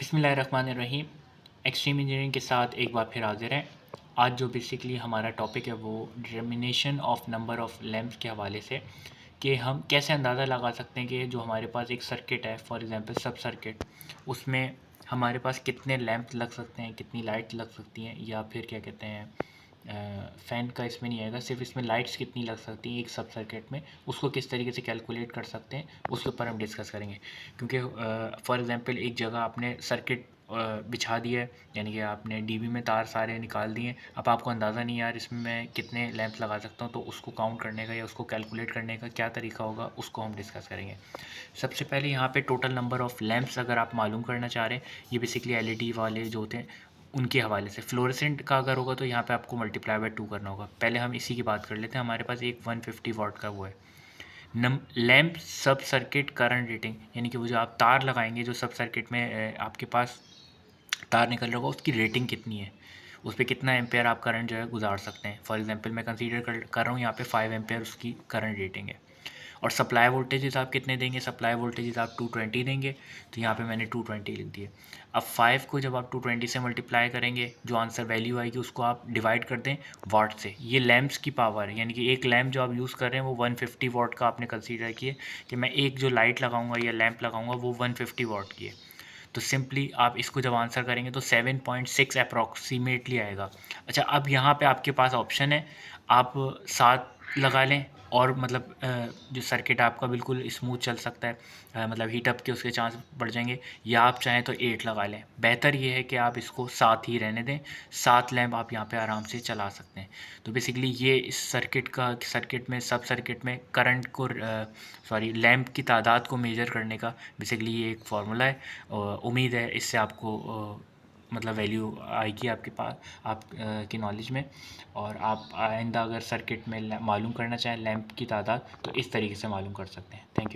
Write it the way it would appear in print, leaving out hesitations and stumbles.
बिस्मिल्लाहिर्रहमानिर्रहीम। Extreme engineering के साथ एक बार फिर हाजिर हैं। आज जो बेसिकली हमारा टॉपिक है वो determination of number of lamps के हवाले से, कि हम कैसे अंदाज़ा लगा सकते हैं कि जो हमारे पास एक सर्किट है, फॉर एग्ज़ाम्पल सब सर्किट, उसमें हमारे पास कितने लैंप लग सकते हैं, कितनी लाइट लग सकती हैं, या फिर क्या कहते हैं फ़ैन का इसमें नहीं आएगा, सिर्फ इसमें लाइट्स कितनी लग सकती हैं एक सब सर्किट में, उसको किस तरीके से कैलकुलेट कर सकते हैं, उसके ऊपर हम डिस्कस करेंगे। क्योंकि फॉर एग्ज़ाम्पल एक जगह आपने सर्किट बिछा दिया है, यानी कि आपने डीबी में तार सारे निकाल दिए, अब आपको अंदाज़ा नहीं यार इसमें मैं कितने लैंप लगा सकता हूँ, तो उसको काउंट करने का या उसको कैलकुलेट करने का क्या तरीका होगा, उसको हम डिस्कस करेंगे। सबसे पहले यहाँ पे टोटल नंबर ऑफ़ लैंप्स अगर आप मालूम करना चाह रहे हैं, ये बेसिकली एलईडी वाले जो होते हैं उनके हवाले से। फ्लोरेसेंट का अगर होगा तो यहाँ पे आपको मल्टीप्लाई बाय 2 करना होगा। पहले हम इसी की बात कर लेते हैं। हमारे पास एक 150 वाट का वो है लैंप सब सर्किट करंट रेटिंग, यानी कि वो जो आप तार लगाएंगे, जो सब सर्किट में आपके पास तार निकल रहा होगा, उसकी रेटिंग कितनी है, उस पर कितना एम्पेयर आप करंट जो है गुजार सकते हैं। फॉर एग्जांपल मैं कंसीडर कर रहा हूँ यहाँ पे 5 एम्पेयर उसकी करंट रेटिंग है। और सप्लाई वोल्टेजेस आप कितने देंगे, सप्लाई वोल्टेजेस आप 220 देंगे, तो यहाँ पे मैंने 220 लिख दिया। अब 5 को जब आप 220 से मल्टीप्लाई करेंगे, जो आंसर वैल्यू आएगी उसको आप डिवाइड कर दें वाट से। ये लैंप्स की पावर है, यानी कि एक लैंप जो आप यूज़ कर रहे हैं वो 150 वाट का आपने कंसीडर किए, कि मैं एक जो लाइट लगाऊंगा या लैंप लगाऊंगा वो 150 वाट की है। तो सिंपली आप इसको जब आंसर करेंगे तो 7.6 अप्रॉक्सीमेटली आएगा। अच्छा, अब यहाँ पे आपके पास ऑप्शन है, आप 7 लगा लें और मतलब जो सर्किट आपका बिल्कुल स्मूथ चल सकता है, मतलब हीट अप के उसके चांस बढ़ जाएंगे, या आप चाहें तो 8 लगा लें। बेहतर ये है कि आप इसको 7 ही रहने दें, 7 लैंप आप यहाँ पे आराम से चला सकते हैं। तो बेसिकली ये इस सर्किट में सब सर्किट में करंट को लैंप की तादाद को मेजर करने का बेसिकली ये एक फार्मूला है। उम्मीद है इससे आपको मतलब वैल्यू आएगी आपके पास, आप की नॉलेज में, और आप आइंदा अगर सर्किट में मालूम करना चाहें लैंप की तादाद, तो इस तरीके से मालूम कर सकते हैं। Thank you.